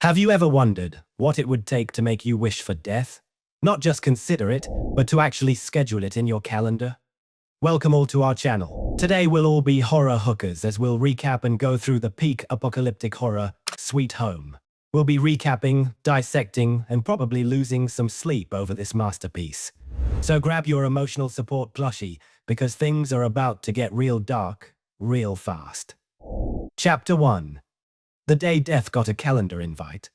Have you ever wondered what it would take to make you wish for death? Not just consider it, but to actually schedule it in your calendar? Welcome all to our channel. Today we'll all be horror hookers as we'll recap and go through the peak apocalyptic horror, Sweet Home. We'll be recapping, dissecting, and probably losing some sleep over this masterpiece. So grab your emotional support plushie, because things are about to get real dark, real fast. Chapter 1. The day Death got a calendar invite.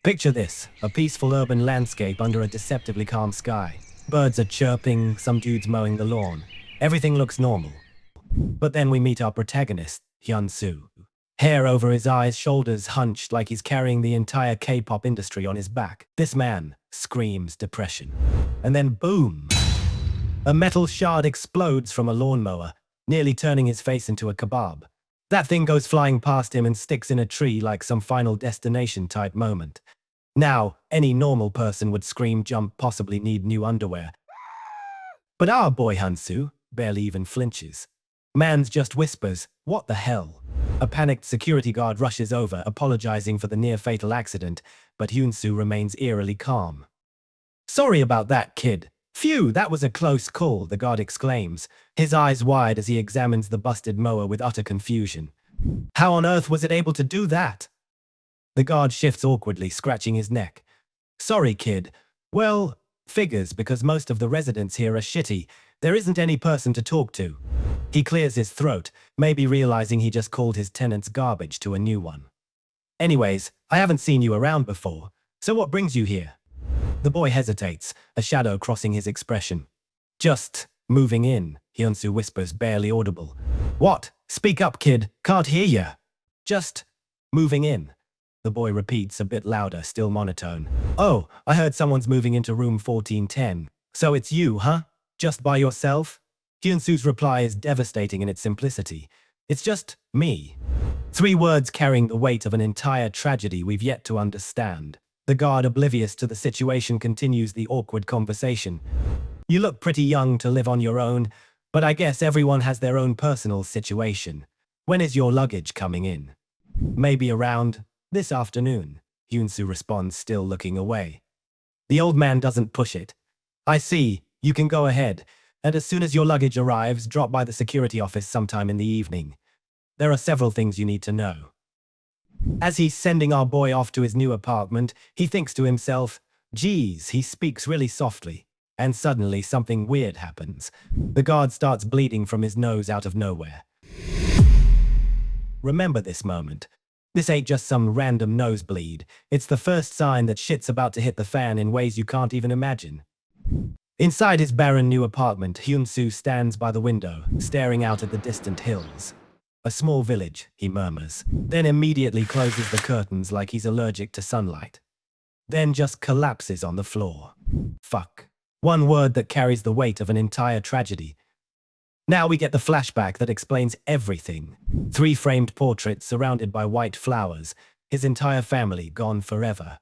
Picture this, a peaceful urban landscape under a deceptively calm sky. Birds are chirping, some dude's mowing the lawn. Everything looks normal. But then we meet our protagonist, Hyun-Su. Hair over his eyes, shoulders hunched like he's carrying the entire K-pop industry on his back. This man screams depression. And then boom! A metal shard explodes from a lawnmower, nearly turning his face into a kebab. That thing goes flying past him and sticks in a tree like some Final Destination type moment. Now, any normal person would scream, jump, possibly need new underwear. But our boy Hyun-Su barely even flinches. Mans just whispers, "What the hell?" A panicked security guard rushes over, apologizing for the near-fatal accident, but Hyun-Su remains eerily calm. "Sorry about that, kid. Phew, that was a close call," the guard exclaims, his eyes wide as he examines the busted mower with utter confusion. "How on earth was it able to do that?" The guard shifts awkwardly, scratching his neck. "Sorry, kid. Well, figures, because most of the residents here are shitty. There isn't any person to talk to." He clears his throat, maybe realizing he just called his tenants garbage to a new one. "Anyways, I haven't seen you around before, so what brings you here?" The boy hesitates, a shadow crossing his expression. "Just moving in," Hyun-Su whispers, barely audible. "What? Speak up, kid. Can't hear ya." "Just moving in," the boy repeats, a bit louder, still monotone. "Oh, I heard someone's moving into room 1410. So it's you, huh? Just by yourself?" Hyun-Su's reply is devastating in its simplicity. "It's just me." 3 words carrying the weight of an entire tragedy we've yet to understand. The guard, oblivious to the situation, continues the awkward conversation. "You look pretty young to live on your own, but I guess everyone has their own personal situation. When is your luggage coming in?" "Maybe around this afternoon," Hyun-Su responds, still looking away. The old man doesn't push it. "I see, you can go ahead, and as soon as your luggage arrives, drop by the security office sometime in the evening. There are several things you need to know." As he's sending our boy off to his new apartment, he thinks to himself, "Geez," he speaks really softly. And suddenly something weird happens. The guard starts bleeding from his nose out of nowhere. Remember this moment. This ain't just some random nosebleed. It's the first sign that shit's about to hit the fan in ways you can't even imagine. Inside his barren new apartment, Hyun-Su stands by the window, staring out at the distant hills. "A small village," he murmurs, then immediately closes the curtains like he's allergic to sunlight. Then just collapses on the floor. Fuck. One word that carries the weight of an entire tragedy. Now we get the flashback that explains everything. 3 framed portraits surrounded by white flowers, his entire family gone forever.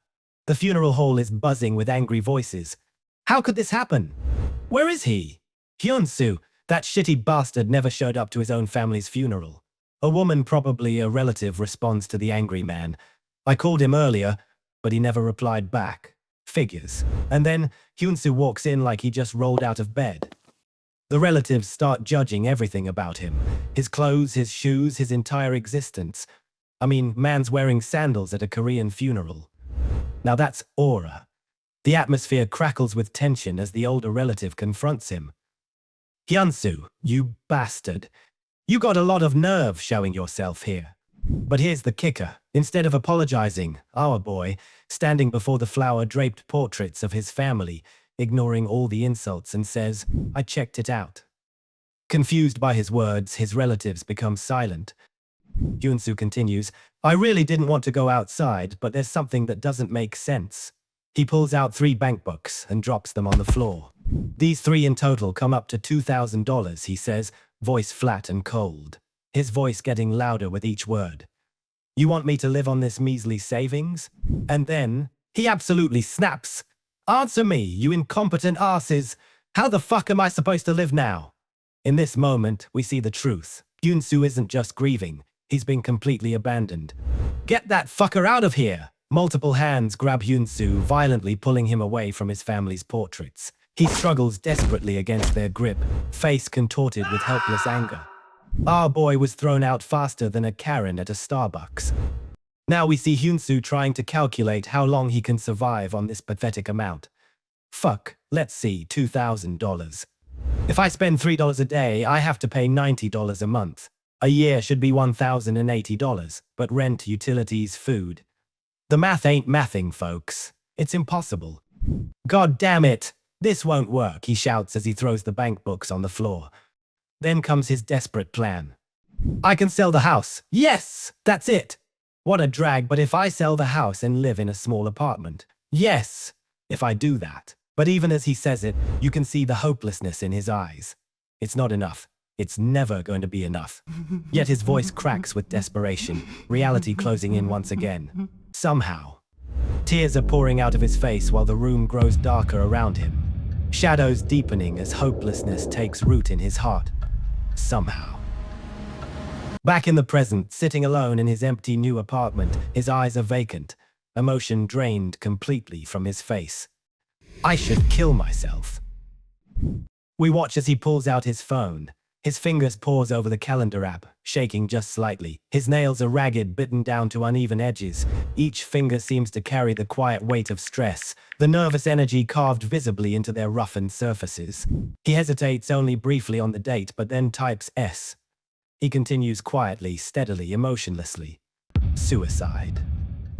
The funeral hall is buzzing with angry voices. How could this happen? Where is he? Hyun-Su, that shitty bastard, never showed up to his own family's funeral. A woman, probably a relative, responds to the angry man. "I called him earlier, but he never replied back." Figures. And then Hyun-Su walks in like he just rolled out of bed. The relatives start judging everything about him. His clothes, his shoes, his entire existence. I mean, man's wearing sandals at a Korean funeral. Now that's aura. The atmosphere crackles with tension as the older relative confronts him. "Hyun-Su, you bastard. You got a lot of nerve showing yourself here." But here's the kicker. Instead of apologizing, our boy, standing before the flower-draped portraits of his family, ignoring all the insults, and says, "I checked it out." Confused by his words, his relatives become silent. Hyun-Su continues, "I really didn't want to go outside, but there's something that doesn't make sense." He pulls out 3 bank books and drops them on the floor. "These 3 in total come up to $2,000, he says, voice flat and cold, his voice getting louder with each word. "You want me to live on this measly savings?" And then he absolutely snaps. "Answer me, you incompetent asses. How the fuck am I supposed to live now?" In this moment, we see the truth. Hyun-Su isn't just grieving, he's been completely abandoned. "Get that fucker out of here!" Multiple hands grab Hyun-Su, violently pulling him away from his family's portraits. He struggles desperately against their grip, face contorted with helpless anger. Our boy was thrown out faster than a Karen at a Starbucks. Now we see Hyun-Su trying to calculate how long he can survive on this pathetic amount. Fuck, let's see, $2,000. If I spend $3 a day, I have to pay $90 a month. A year should be $1,080, but rent, utilities, food. The math ain't mathing, folks. It's impossible. God damn it! This won't work, he shouts as he throws the bank books on the floor. Then comes his desperate plan. I can sell the house. Yes! That's it! What a drag, but if I sell the house and live in a small apartment. Yes! If I do that. But even as he says it, you can see the hopelessness in his eyes. It's not enough. It's never going to be enough. Yet his voice cracks with desperation, reality closing in once again. Somehow. Tears are pouring out of his face while the room grows darker around him. Shadows deepening as hopelessness takes root in his heart. Somehow. Back in the present, sitting alone in his empty new apartment, his eyes are vacant, emotion drained completely from his face. I should kill myself. We watch as he pulls out his phone. His fingers pause over the calendar app, shaking just slightly. His nails are ragged, bitten down to uneven edges. Each finger seems to carry the quiet weight of stress, the nervous energy carved visibly into their roughened surfaces. He hesitates only briefly on the date, but then types S. He continues quietly, steadily, emotionlessly. Suicide.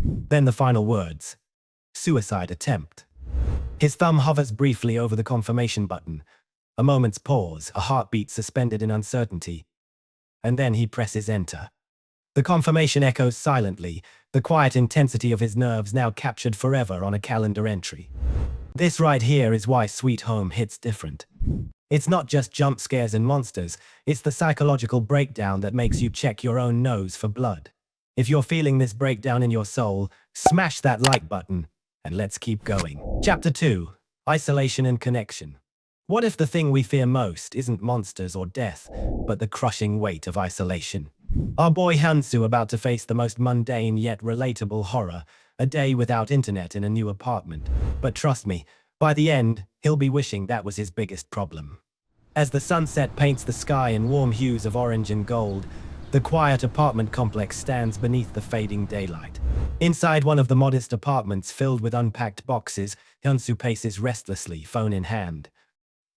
Then the final words. Suicide attempt. His thumb hovers briefly over the confirmation button. A moment's pause, a heartbeat suspended in uncertainty. And then he presses enter. The confirmation echoes silently, the quiet intensity of his nerves now captured forever on a calendar entry. This right here is why Sweet Home hits different. It's not just jump scares and monsters, it's the psychological breakdown that makes you check your own nose for blood. If you're feeling this breakdown in your soul, smash that like button, and let's keep going. Chapter 2. Isolation and Connection. What if the thing we fear most isn't monsters or death, but the crushing weight of isolation? Our boy Hyun-Su about to face the most mundane yet relatable horror, a day without internet in a new apartment. But trust me, by the end, he'll be wishing that was his biggest problem. As the sunset paints the sky in warm hues of orange and gold, the quiet apartment complex stands beneath the fading daylight. Inside one of the modest apartments filled with unpacked boxes, Hyun-Su paces restlessly, phone in hand.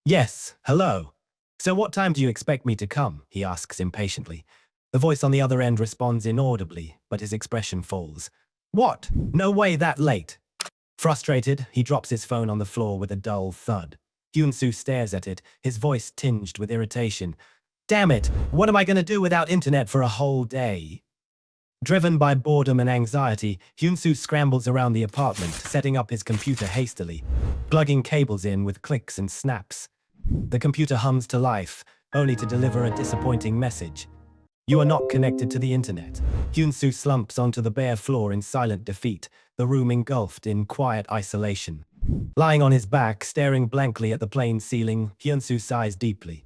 Yes, hello. So what time do you expect me to come? He asks impatiently. The voice on the other end responds inaudibly, but his expression falls. What? No way that late. Frustrated, he drops his phone on the floor with a dull thud. Hyun-Su stares at it, his voice tinged with irritation. Damn it, what am I going to do without internet for a whole day? Driven by boredom and anxiety, Hyun-Su scrambles around the apartment, setting up his computer hastily, plugging cables in with clicks and snaps. The computer hums to life, only to deliver a disappointing message. You are not connected to the internet. Hyun-Su slumps onto the bare floor in silent defeat, the room engulfed in quiet isolation. Lying on his back, staring blankly at the plain ceiling, Hyun-Su sighs deeply.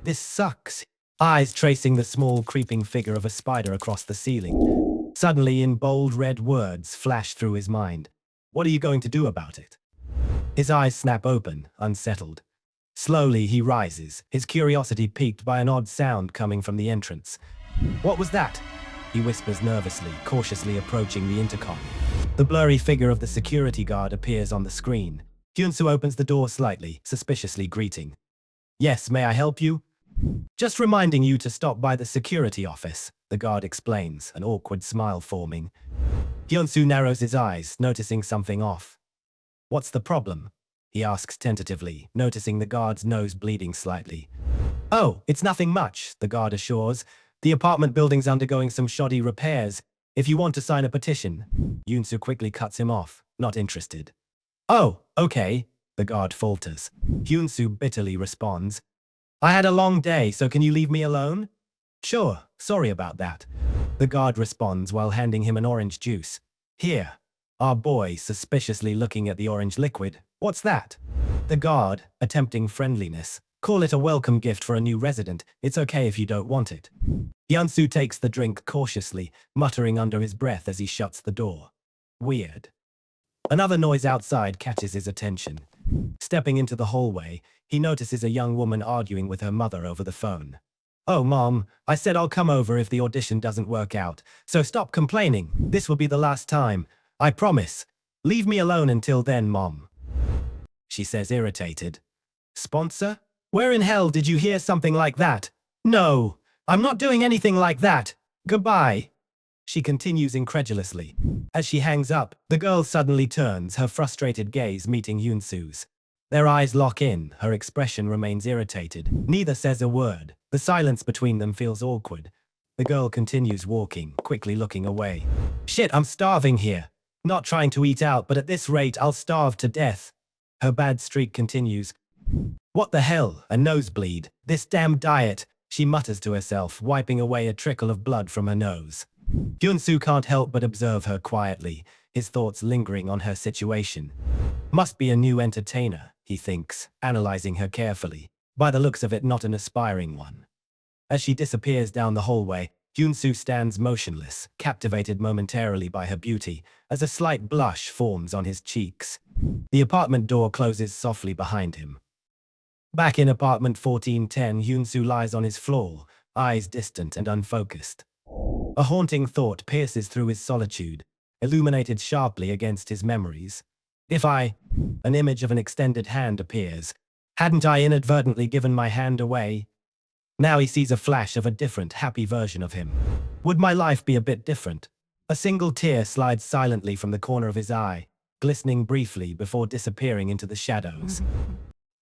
This sucks. Eyes tracing the small, creeping figure of a spider across the ceiling. Suddenly, in bold red words, flash through his mind. What are you going to do about it? His eyes snap open, unsettled. Slowly, he rises, his curiosity piqued by an odd sound coming from the entrance. What was that? He whispers nervously, cautiously approaching the intercom. The blurry figure of the security guard appears on the screen. Hyun-Su opens the door slightly, suspiciously greeting. Yes, may I help you? Just reminding you to stop by the security office, the guard explains, an awkward smile forming. Hyun-Su narrows his eyes, noticing something off. What's the problem? He asks tentatively, noticing the guard's nose bleeding slightly. Oh, it's nothing much, the guard assures. The apartment building's undergoing some shoddy repairs. If you want to sign a petition. Hyun-Su quickly cuts him off, not interested. Oh, okay, the guard falters. Hyun-Su bitterly responds. I had a long day, so can you leave me alone? Sure, sorry about that. The guard responds while handing him an orange juice. Here. Our boy, suspiciously looking at the orange liquid. What's that? The guard, attempting friendliness. Call it a welcome gift for a new resident. It's okay if you don't want it. Hyun-Su takes the drink cautiously, muttering under his breath as he shuts the door. Weird. Another noise outside catches his attention. Stepping into the hallway, he notices a young woman arguing with her mother over the phone. "Oh, Mom, I said I'll come over if the audition doesn't work out, so stop complaining. This will be the last time. I promise. Leave me alone until then, Mom," she says, irritated. "Sponsor? Where in hell did you hear something like that? No, I'm not doing anything like that. Goodbye," she continues incredulously. As she hangs up, the girl suddenly turns, her frustrated gaze meeting Hyun-Su's. Their eyes lock in, her expression remains irritated. Neither says a word. The silence between them feels awkward. The girl continues walking, quickly looking away. "Shit, I'm starving here. Not trying to eat out, but at this rate, I'll starve to death." Her bad streak continues. "What the hell? A nosebleed. This damn diet," she mutters to herself, wiping away a trickle of blood from her nose. Hyun-Su can't help but observe her quietly, his thoughts lingering on her situation. Must be a new entertainer, he thinks, analyzing her carefully. By the looks of it, not an aspiring one. As she disappears down the hallway, Hyun-Su stands motionless, captivated momentarily by her beauty, as a slight blush forms on his cheeks. The apartment door closes softly behind him. Back in apartment 1410, Hyun-Su lies on his floor, eyes distant and unfocused. A haunting thought pierces through his solitude, illuminated sharply against his memories. An image of an extended hand appears. Hadn't I inadvertently given my hand away? Now he sees a flash of a different, happy version of him. Would my life be a bit different? A single tear slides silently from the corner of his eye, glistening briefly before disappearing into the shadows.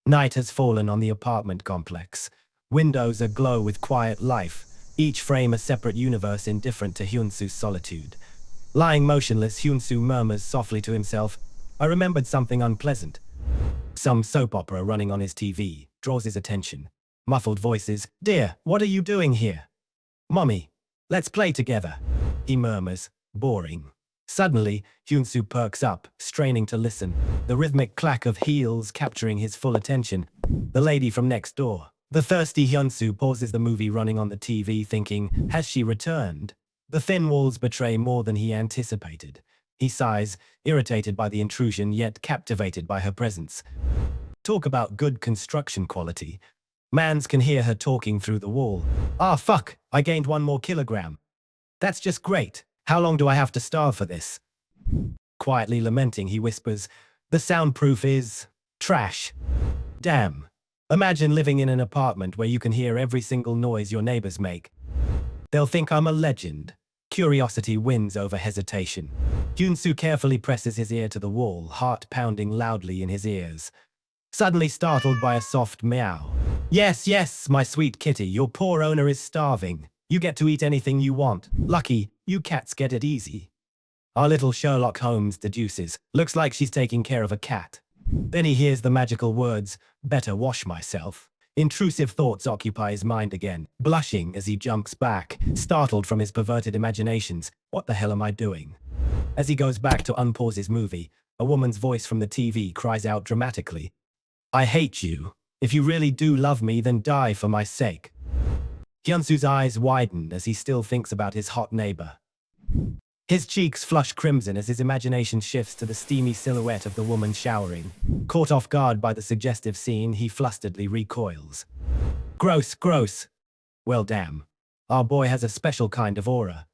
Night has fallen on the apartment complex. Windows aglow with quiet life, each frame a separate universe indifferent to Hyun-Su's solitude. Lying motionless, Hyun-Su murmurs softly to himself, "I remembered something unpleasant." Some soap opera running on his TV draws his attention. Muffled voices, "Dear, what are you doing here?" "Mommy, let's play together," he murmurs, boring. Suddenly, Hyun-Su perks up, straining to listen, the rhythmic clack of heels capturing his full attention. The lady from next door. The thirsty Hyun-Su pauses the movie running on the TV, thinking, has she returned? The thin walls betray more than he anticipated. He sighs, irritated by the intrusion, yet captivated by her presence. Talk about good construction quality. Mans can hear her talking through the wall. "Ah, fuck, I gained 1 more kilogram. That's just great. How long do I have to starve for this?" Quietly lamenting, he whispers, "The soundproof is trash. Damn. Imagine living in an apartment where you can hear every single noise your neighbors make. They'll think I'm a legend." Curiosity wins over hesitation. Hyun-Su carefully presses his ear to the wall, heart pounding loudly in his ears. Suddenly startled by a soft meow. Yes, yes, my sweet kitty, your poor owner is starving. You get to eat anything you want. Lucky, you cats get it easy." Our little Sherlock Holmes deduces, looks like she's taking care of a cat. Then he hears the magical words, "Better wash myself." Intrusive thoughts occupy his mind again, blushing as he jumps back, startled from his perverted imaginations. What the hell am I doing? As he goes back to unpause his movie, a woman's voice from the TV cries out dramatically, "I hate you. If you really do love me, then die for my sake." Hyun-Su's eyes widen as he still thinks about his hot neighbor. His cheeks flush crimson as his imagination shifts to the steamy silhouette of the woman showering. Caught off guard by the suggestive scene, he flusteredly recoils. Gross, gross. Well, damn. Our boy has a special kind of aura.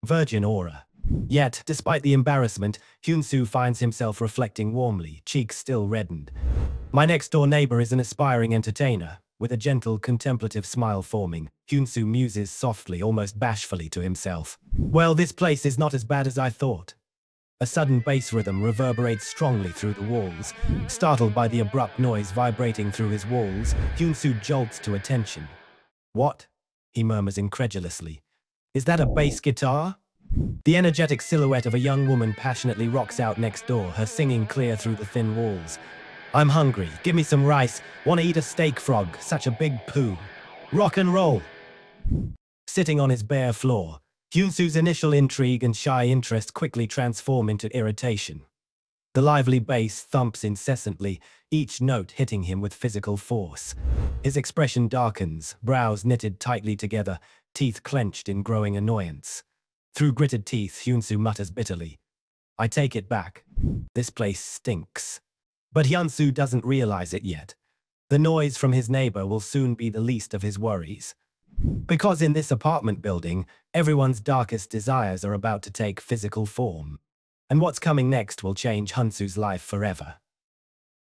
Virgin aura. Yet, despite the embarrassment, Hyun-Su finds himself reflecting warmly, cheeks still reddened. My next-door neighbor is an aspiring entertainer. With a gentle, contemplative smile forming, Hyun-Su muses softly, almost bashfully to himself. Well, this place is not as bad as I thought. A sudden bass rhythm reverberates strongly through the walls. Startled by the abrupt noise vibrating through his walls, Hyun-Su jolts to attention. What? He murmurs incredulously. Is that a bass guitar? The energetic silhouette of a young woman passionately rocks out next door, her singing clear through the thin walls. I'm hungry. Give me some rice. Want to eat a steak frog. Such a big poo. Rock and roll. Sitting on his bare floor, Hyun-Su's initial intrigue and shy interest quickly transform into irritation. The lively bass thumps incessantly, each note hitting him with physical force. His expression darkens, brows knitted tightly together, teeth clenched in growing annoyance. Through gritted teeth, Hyun-Su mutters bitterly, I take it back. This place stinks. But Hyun-Su doesn't realize it yet. The noise from his neighbor will soon be the least of his worries. Because in this apartment building, everyone's darkest desires are about to take physical form. And what's coming next will change Hyun-Su's life forever.